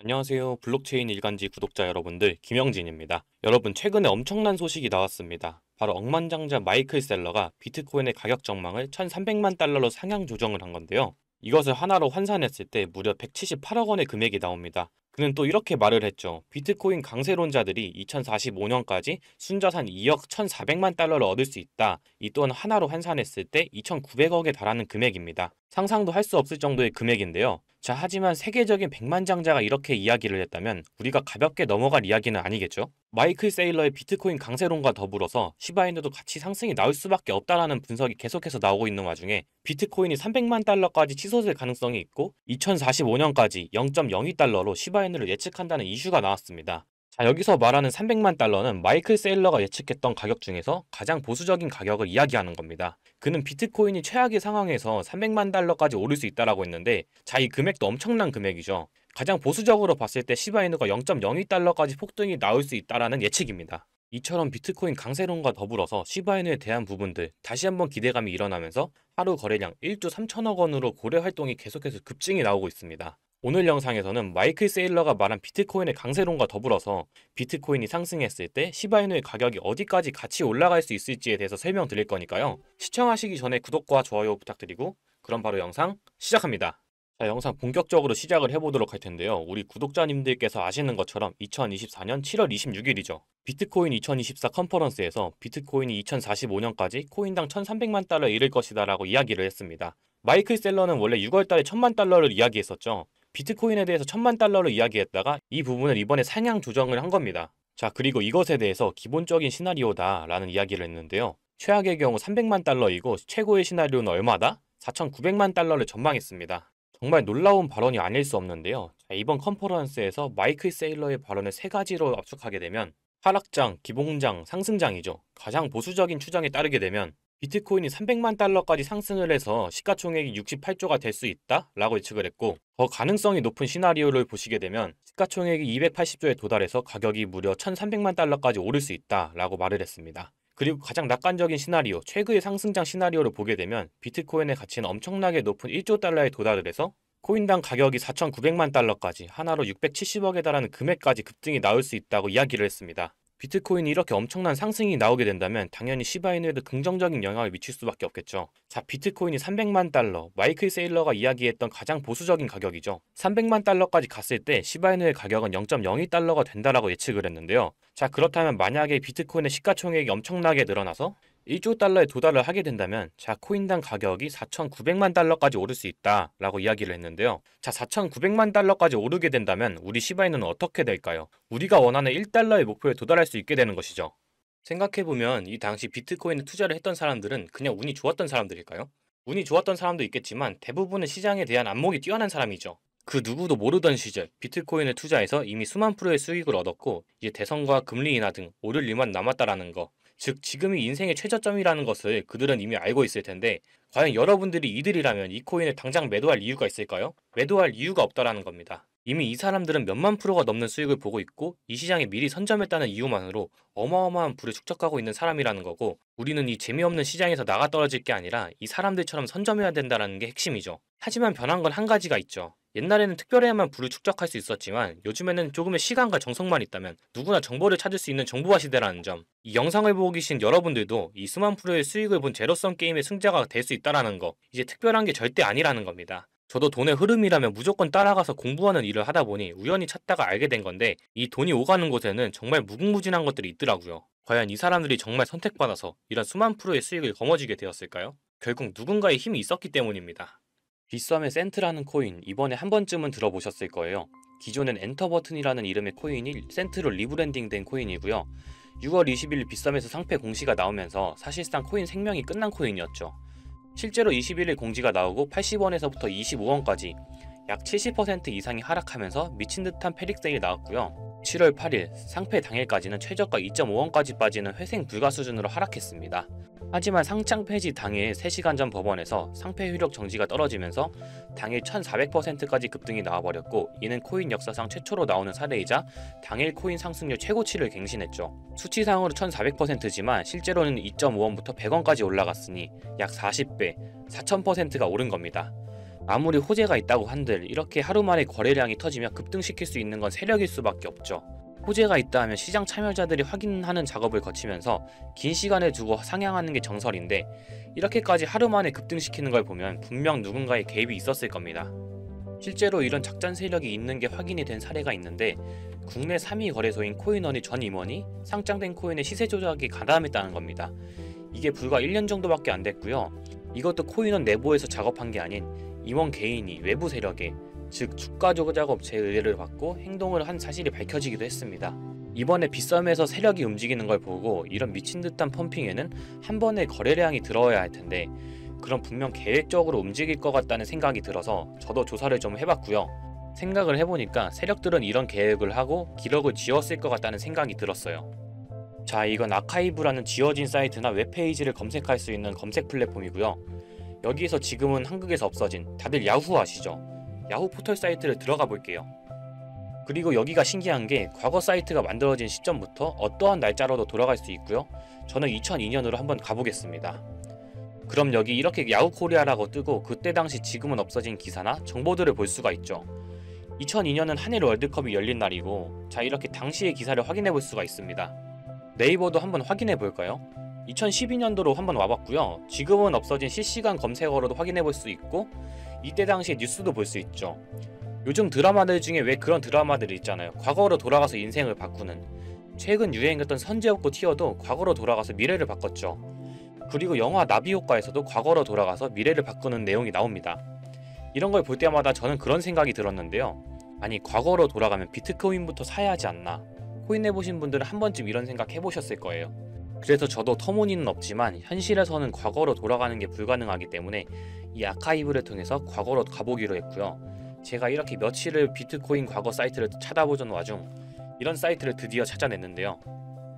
안녕하세요. 블록체인 일간지 구독자 여러분들, 김영진입니다. 여러분, 최근에 엄청난 소식이 나왔습니다. 바로 억만장자 마이클 셀러가 비트코인의 가격 전망을 1,300만 달러로 상향 조정을 한 건데요. 이것을 하나로 환산했을 때 무려 178억 원의 금액이 나옵니다. 그는 또 이렇게 말을 했죠. 비트코인 강세론자들이 2045년까지 순자산 2억 1,400만 달러를 얻을 수 있다. 이 또한 하나로 환산했을 때 2,900억에 달하는 금액입니다. 상상도 할 수 없을 정도의 금액인데요. 자, 하지만 세계적인 백만장자가 이렇게 이야기를 했다면 우리가 가볍게 넘어갈 이야기는 아니겠죠? 마이클 세일러의 비트코인 강세론과 더불어서 시바이너도 같이 상승이 나올 수밖에 없다라는 분석이 계속해서 나오고 있는 와중에 비트코인이 300만 달러까지 치솟을 가능성이 있고 2045년까지 0.02달러로 시바이너를 예측한다는 이슈가 나왔습니다. 자, 여기서 말하는 300만 달러는 마이클 세일러가 예측했던 가격 중에서 가장 보수적인 가격을 이야기하는 겁니다. 그는 비트코인이 최악의 상황에서 300만 달러까지 오를 수 있다라고 했는데, 자, 이 금액도 엄청난 금액이죠. 가장 보수적으로 봤을 때 시바이누가 0.02달러까지 폭등이 나올 수 있다라는 예측입니다. 이처럼 비트코인 강세론과 더불어서 시바이누에 대한 부분들 다시 한번 기대감이 일어나면서 하루 거래량 1조 3천억 원으로 거래 활동이 계속해서 급증이 나오고 있습니다. 오늘 영상에서는 마이클 세일러가 말한 비트코인의 강세론과 더불어서 비트코인이 상승했을 때 시바이누의 가격이 어디까지 같이 올라갈 수 있을지에 대해서 설명드릴 거니까요. 시청하시기 전에 구독과 좋아요 부탁드리고 그럼 바로 영상 시작합니다. 자, 영상 본격적으로 시작을 해보도록 할 텐데요. 우리 구독자님들께서 아시는 것처럼 2024년 7월 26일이죠. 비트코인 2024 컨퍼런스에서 비트코인이 2045년까지 코인당 1,300만 달러에 이를 것이다 라고 이야기를 했습니다. 마이클 셀러는 원래 6월달에 1,000만 달러를 이야기했었죠. 비트코인에 대해서 1,000만 달러를 이야기했다가 이 부분을 이번에 상향 조정을 한 겁니다. 자, 그리고 이것에 대해서 기본적인 시나리오다 라는 이야기를 했는데요. 최악의 경우 300만 달러이고 최고의 시나리오는 얼마다? 4,900만 달러를 전망했습니다. 정말 놀라운 발언이 아닐 수 없는데요. 자, 이번 컨퍼런스에서 마이클 세일러의 발언을 세 가지로 압축하게 되면 하락장, 기봉장, 상승장이죠. 가장 보수적인 추정에 따르게 되면 비트코인이 300만 달러까지 상승을 해서 시가총액이 68조가 될 수 있다? 라고 예측을 했고, 더 가능성이 높은 시나리오를 보시게 되면 시가총액이 280조에 도달해서 가격이 무려 1,300만 달러까지 오를 수 있다 라고 말을 했습니다. 그리고 가장 낙관적인 시나리오, 최고의 상승장 시나리오를 보게 되면 비트코인의 가치는 엄청나게 높은 1조 달러에 도달을 해서 코인당 가격이 4,900만 달러까지 하나로 670억에 달하는 금액까지 급등이 나올 수 있다고 이야기를 했습니다. 비트코인이 이렇게 엄청난 상승이 나오게 된다면 당연히 시바이누에도 긍정적인 영향을 미칠 수밖에 없겠죠. 자, 비트코인이 300만 달러, 마이클 세일러가 이야기했던 가장 보수적인 가격이죠. 300만 달러까지 갔을 때 시바이누의 가격은 0.02달러가 된다라고 예측을 했는데요. 자, 그렇다면 만약에 비트코인의 시가총액이 엄청나게 늘어나서 1조 달러에 도달을 하게 된다면 자, 코인당 가격이 4,900만 달러까지 오를 수 있다라고 이야기를 했는데요. 자, 4,900만 달러까지 오르게 된다면 우리 시바이누는 어떻게 될까요? 우리가 원하는 1달러의 목표에 도달할 수 있게 되는 것이죠. 생각해보면 이 당시 비트코인에 투자를 했던 사람들은 그냥 운이 좋았던 사람들일까요? 운이 좋았던 사람도 있겠지만 대부분은 시장에 대한 안목이 뛰어난 사람이죠. 그 누구도 모르던 시절 비트코인을 투자해서 이미 수만 프로의 수익을 얻었고 이제 대선과 금리 인하 등 오를 일만 남았다라는 거, 즉 지금이 인생의 최저점이라는 것을 그들은 이미 알고 있을 텐데 과연 여러분들이 이들이라면 이 코인을 당장 매도할 이유가 있을까요? 매도할 이유가 없다라는 겁니다. 이미 이 사람들은 몇만 프로가 넘는 수익을 보고 있고 이 시장에 미리 선점했다는 이유만으로 어마어마한 부를 축적하고 있는 사람이라는 거고, 우리는 이 재미없는 시장에서 나가 떨어질 게 아니라 이 사람들처럼 선점해야 된다는 게 핵심이죠. 하지만 변한 건 한 가지가 있죠. 옛날에는 특별해야만 부를 축적할 수 있었지만 요즘에는 조금의 시간과 정성만 있다면 누구나 정보를 찾을 수 있는 정보화 시대라는 점, 이 영상을 보고 계신 여러분들도 이 수만 프로의 수익을 본 제로섬 게임의 승자가 될 수 있다라는 거, 이제 특별한 게 절대 아니라는 겁니다. 저도 돈의 흐름이라면 무조건 따라가서 공부하는 일을 하다 보니 우연히 찾다가 알게 된 건데, 이 돈이 오가는 곳에는 정말 무궁무진한 것들이 있더라고요. 과연 이 사람들이 정말 선택받아서 이런 수만 프로의 수익을 거머쥐게 되었을까요? 결국 누군가의 힘이 있었기 때문입니다. 빗썸의 센트라는 코인, 이번에 한 번쯤은 들어보셨을 거예요. 기존엔 엔터 버튼이라는 이름의 코인이 센트로 리브랜딩된 코인이고요. 6월 20일 빗썸에서 상패 공시가 나오면서 사실상 코인 생명이 끝난 코인이었죠. 실제로 21일 공지가 나오고 80원에서부터 25원까지 약 70% 이상이 하락하면서 미친 듯한 패닉세일이 나왔고요. 7월 8일 상패 당일까지는 최저가 2.5원까지 빠지는 회생 불가 수준으로 하락했습니다. 하지만 상장 폐지 당일 3시간 전 법원에서 상패 효력 정지가 떨어지면서 당일 1400%까지 급등이 나와버렸고, 이는 코인 역사상 최초로 나오는 사례이자 당일 코인 상승률 최고치를 갱신했죠. 수치상으로 1400%지만 실제로는 2.5원부터 100원까지 올라갔으니 약 40배, 4000%가 오른 겁니다. 아무리 호재가 있다고 한들 이렇게 하루 만에 거래량이 터지면 급등시킬 수 있는 건 세력일 수밖에 없죠. 호재가 있다 하면 시장 참여자들이 확인하는 작업을 거치면서 긴 시간을 두고 상향하는 게 정설인데, 이렇게까지 하루 만에 급등시키는 걸 보면 분명 누군가의 개입이 있었을 겁니다. 실제로 이런 작전 세력이 있는 게 확인이 된 사례가 있는데, 국내 3위 거래소인 코인원의 전 임원이 상장된 코인의 시세 조작에 가담했다는 겁니다. 이게 불과 1년 정도밖에 안 됐고요. 이것도 코인원 내부에서 작업한 게 아닌 임원 개인이 외부 세력에, 즉 주가 조작 업체의 의뢰를 받고 행동을 한 사실이 밝혀지기도 했습니다. 이번에 빗썸에서 세력이 움직이는 걸 보고 이런 미친 듯한 펌핑에는 한 번에 거래량이 들어와야 할 텐데, 그럼 분명 계획적으로 움직일 것 같다는 생각이 들어서 저도 조사를 좀 해봤고요. 생각을 해보니까 세력들은 이런 계획을 하고 기록을 지웠을 것 같다는 생각이 들었어요. 자, 이건 아카이브라는 지워진 사이트나 웹페이지를 검색할 수 있는 검색 플랫폼이고요. 여기에서 지금은 한국에서 없어진, 다들 야후 아시죠? 야후 포털 사이트를 들어가 볼게요. 그리고 여기가 신기한 게 과거 사이트가 만들어진 시점부터 어떠한 날짜로도 돌아갈 수 있고요. 저는 2002년으로 한번 가보겠습니다. 그럼 여기 이렇게 야후 코리아라고 뜨고 그때 당시 지금은 없어진 기사나 정보들을 볼 수가 있죠. 2002년은 한일 월드컵이 열린 날이고, 자, 이렇게 당시의 기사를 확인해 볼 수가 있습니다. 네이버도 한번 확인해 볼까요? 2012년도로 한번 와봤고요. 지금은 없어진 실시간 검색어로도 확인해 볼 수 있고, 이때 당시의 뉴스도 볼 수 있죠. 요즘 드라마들 중에 왜 그런 드라마들이 있잖아요. 과거로 돌아가서 인생을 바꾸는. 최근 유행했던 선제op고 티어도 과거로 돌아가서 미래를 바꿨죠. 그리고 영화 나비효과에서도 과거로 돌아가서 미래를 바꾸는 내용이 나옵니다. 이런 걸 볼 때마다 저는 그런 생각이 들었는데요. 아니, 과거로 돌아가면 비트코인부터 사야 하지 않나? 코인 해보신 분들은 한 번쯤 이런 생각 해보셨을 거예요. 그래서 저도 터무니는 없지만 현실에서는 과거로 돌아가는 게 불가능하기 때문에 이 아카이브를 통해서 과거로 가보기로 했고요. 제가 이렇게 며칠을 비트코인 과거 사이트를 찾아보던 와중 이런 사이트를 드디어 찾아냈는데요.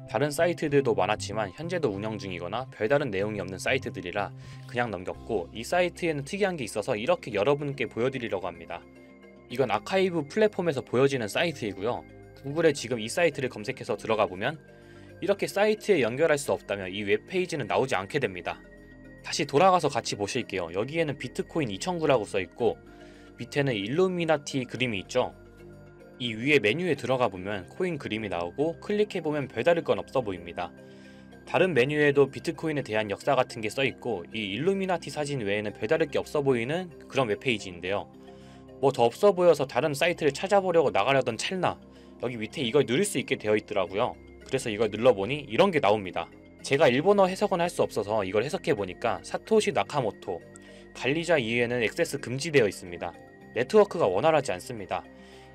다른 사이트들도 많았지만 현재도 운영 중이거나 별다른 내용이 없는 사이트들이라 그냥 넘겼고, 이 사이트에는 특이한 게 있어서 이렇게 여러분께 보여드리려고 합니다. 이건 아카이브 플랫폼에서 보여지는 사이트이고요. 구글에 지금 이 사이트를 검색해서 들어가 보면 이렇게 사이트에 연결할 수 없다면 이 웹페이지는 나오지 않게 됩니다. 다시 돌아가서 같이 보실게요. 여기에는 비트코인 2009라고 써있고 밑에는 일루미나티 그림이 있죠. 이 위에 메뉴에 들어가 보면 코인 그림이 나오고 클릭해보면 별다를 건 없어 보입니다. 다른 메뉴에도 비트코인에 대한 역사 같은 게 써있고, 이 일루미나티 사진 외에는 별다를 게 없어 보이는 그런 웹페이지인데요. 뭐 더 없어 보여서 다른 사이트를 찾아보려고 나가려던 찰나 여기 밑에 이걸 누를 수 있게 되어 있더라고요. 그래서 이걸 눌러보니 이런 게 나옵니다. 제가 일본어 해석은 할 수 없어서 이걸 해석해보니까 사토시 나카모토, 관리자 이외에는 액세스 금지되어 있습니다. 네트워크가 원활하지 않습니다.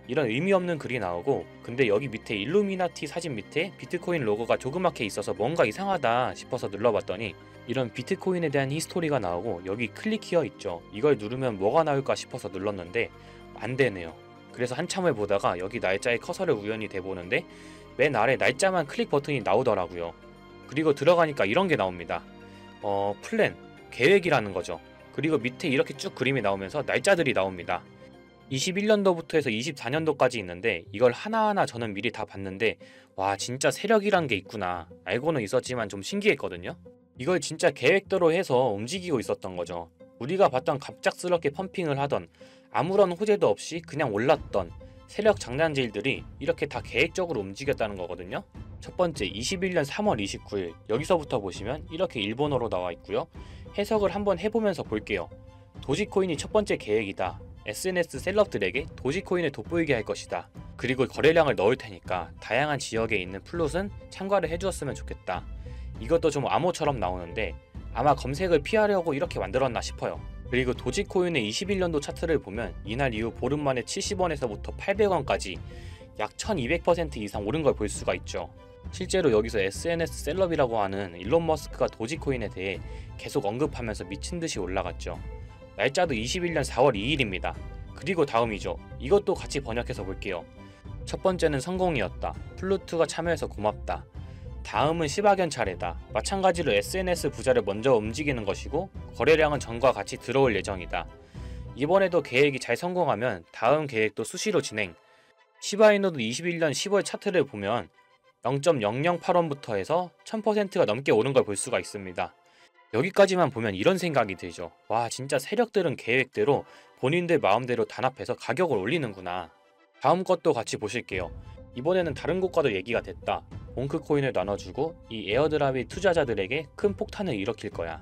이런 의미 없는 글이 나오고, 근데 여기 밑에 일루미나티 사진 밑에 비트코인 로고가 조그맣게 있어서 뭔가 이상하다 싶어서 눌러봤더니 이런 비트코인에 대한 히스토리가 나오고 여기 클릭 히어 있죠. 이걸 누르면 뭐가 나올까 싶어서 눌렀는데 안 되네요. 그래서 한참을 보다가 여기 날짜에 커서를 우연히 대보는데 맨 아래 날짜만 클릭 버튼이 나오더라고요. 그리고 들어가니까 이런 게 나옵니다. 플랜, 계획이라는 거죠. 그리고 밑에 이렇게 쭉 그림이 나오면서 날짜들이 나옵니다. 21년도부터 해서 24년도까지 있는데 이걸 하나하나 저는 미리 다 봤는데, 와, 진짜 세력이란 게 있구나. 알고는 있었지만 좀 신기했거든요. 이걸 진짜 계획대로 해서 움직이고 있었던 거죠. 우리가 봤던 갑작스럽게 펌핑을 하던, 아무런 호재도 없이 그냥 올랐던 세력 장난질들이 이렇게 다 계획적으로 움직였다는 거거든요. 첫 번째, 21년 3월 29일 여기서부터 보시면 이렇게 일본어로 나와 있고요. 해석을 한번 해보면서 볼게요. 도지코인이 첫 번째 계획이다. SNS 셀럽들에게 도지코인을 돋보이게 할 것이다. 그리고 거래량을 넣을 테니까 다양한 지역에 있는 플롯은 참가를 해주었으면 좋겠다. 이것도 좀 암호처럼 나오는데 아마 검색을 피하려고 이렇게 만들었나 싶어요. 그리고 도지코인의 21년도 차트를 보면 이날 이후 보름 만에 70원에서부터 800원까지 약 1200% 이상 오른 걸 볼 수가 있죠. 실제로 여기서 SNS 셀럽이라고 하는 일론 머스크가 도지코인에 대해 계속 언급하면서 미친듯이 올라갔죠. 날짜도 21년 4월 2일입니다. 그리고 다음이죠. 이것도 같이 번역해서 볼게요. 첫 번째는 성공이었다. 플루트가 참여해서 고맙다. 다음은 시바견 차례다. 마찬가지로 SNS 부자를 먼저 움직이는 것이고 거래량은 전과 같이 들어올 예정이다. 이번에도 계획이 잘 성공하면 다음 계획도 수시로 진행. 시바이노도 21년 10월 차트를 보면 0.008원부터 해서 1000%가 넘게 오른 걸 볼 수가 있습니다. 여기까지만 보면 이런 생각이 들죠. 와, 진짜 세력들은 계획대로 본인들 마음대로 단합해서 가격을 올리는구나. 다음 것도 같이 보실게요. 이번에는 다른 곳과도 얘기가 됐다. 봉크 코인을 나눠주고 이 에어드랍이 투자자들에게 큰 폭탄을 일으킬 거야.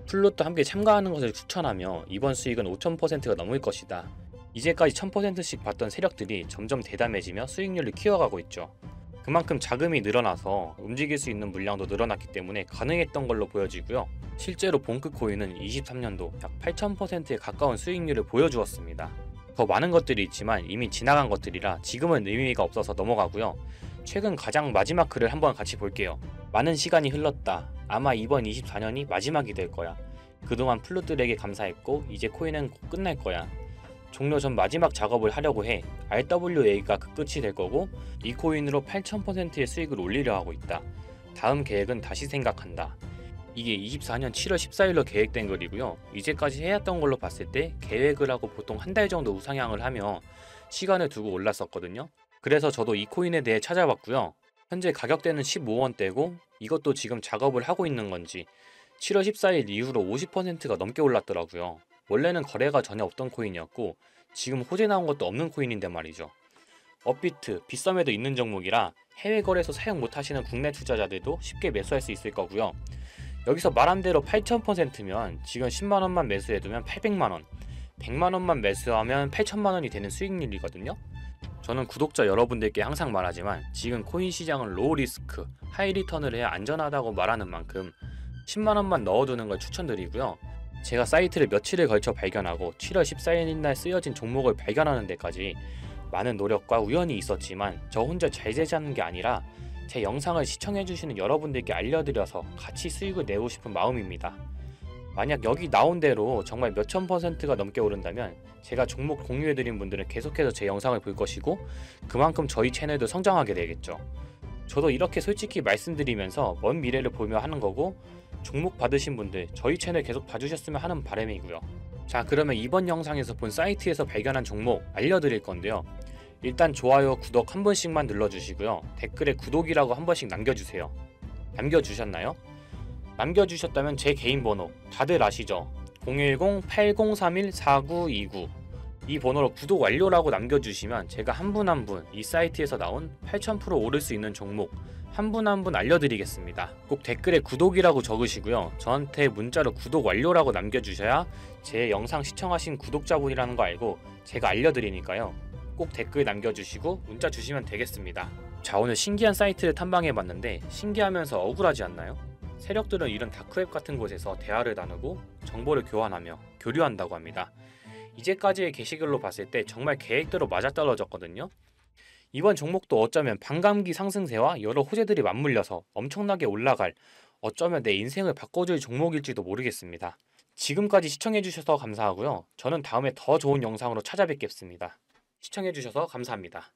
플롯도 함께 참가하는 것을 추천하며 이번 수익은 5000%가 넘을 것이다. 이제까지 1000%씩 받던 세력들이 점점 대담해지며 수익률을 키워가고 있죠. 그만큼 자금이 늘어나서 움직일 수 있는 물량도 늘어났기 때문에 가능했던 걸로 보여지고요. 실제로 봉크 코인은 23년도 약 8000%에 가까운 수익률을 보여주었습니다. 더 많은 것들이 있지만 이미 지나간 것들이라 지금은 의미가 없어서 넘어가고요. 최근 가장 마지막 글을 한번 같이 볼게요. 많은 시간이 흘렀다. 아마 이번 24년이 마지막이 될 거야. 그동안 플룻들에게 감사했고 이제 코인은 곧 끝날 거야. 종료 전 마지막 작업을 하려고 해. RWA가 그 끝이 될 거고 이 코인으로 8000%의 수익을 올리려 하고 있다. 다음 계획은 다시 생각한다. 이게 24년 7월 14일로 계획된 글이고요. 이제까지 해왔던 걸로 봤을 때 계획을 하고 보통 한 달 정도 우상향을 하며 시간을 두고 올랐었거든요. 그래서 저도 이 코인에 대해 찾아봤고요. 현재 가격대는 15원대고 이것도 지금 작업을 하고 있는 건지 7월 14일 이후로 50%가 넘게 올랐더라고요. 원래는 거래가 전혀 없던 코인이었고 지금 호재 나온 것도 없는 코인인데 말이죠. 업비트, 빗썸에도 있는 종목이라 해외 거래소 사용 못하시는 국내 투자자들도 쉽게 매수할 수 있을 거고요. 여기서 말한 대로 8000%면 지금 10만원만 매수해두면 800만원, 100만원만 매수하면 8천만원이 되는 수익률이거든요. 저는 구독자 여러분들께 항상 말하지만 지금 코인 시장은 로우 리스크, 하이 리턴을 해야 안전하다고 말하는 만큼 10만원만 넣어두는 걸 추천드리고요. 제가 사이트를 며칠을 걸쳐 발견하고 7월 14일날 쓰여진 종목을 발견하는 데까지 많은 노력과 우연이 있었지만 저 혼자 잘 되자는 게 아니라 제 영상을 시청해주시는 여러분들께 알려드려서 같이 수익을 내고 싶은 마음입니다. 만약 여기 나온 대로 정말 몇천 %가 넘게 오른다면 제가 종목 공유해드린 분들은 계속해서 제 영상을 볼 것이고 그만큼 저희 채널도 성장하게 되겠죠. 저도 이렇게 솔직히 말씀드리면서 먼 미래를 보며 하는 거고 종목 받으신 분들 저희 채널 계속 봐주셨으면 하는 바람이고요. 자, 그러면 이번 영상에서 본 사이트에서 발견한 종목 알려드릴 건데요. 일단 좋아요, 구독 한 번씩만 눌러주시고요. 댓글에 구독이라고 한 번씩 남겨주세요. 남겨주셨나요? 남겨주셨다면 제 개인 번호 다들 아시죠? 010-8031-4929 이 번호로 구독 완료라고 남겨주시면 제가 한 분 한 분 이 사이트에서 나온 8000% 오를 수 있는 종목 한 분 한 분 알려드리겠습니다. 꼭 댓글에 구독이라고 적으시고요. 저한테 문자로 구독 완료라고 남겨주셔야 제 영상 시청하신 구독자분이라는 거 알고 제가 알려드리니까요. 꼭 댓글 남겨주시고 문자 주시면 되겠습니다. 자, 오늘 신기한 사이트를 탐방해봤는데 신기하면서 억울하지 않나요? 세력들은 이런 다크웹 같은 곳에서 대화를 나누고 정보를 교환하며 교류한다고 합니다. 이제까지의 게시글로 봤을 때 정말 계획대로 맞아떨어졌거든요. 이번 종목도 어쩌면 반감기 상승세와 여러 호재들이 맞물려서 엄청나게 올라갈, 어쩌면 내 인생을 바꿔줄 종목일지도 모르겠습니다. 지금까지 시청해주셔서 감사하고요. 저는 다음에 더 좋은 영상으로 찾아뵙겠습니다. 시청해주셔서 감사합니다.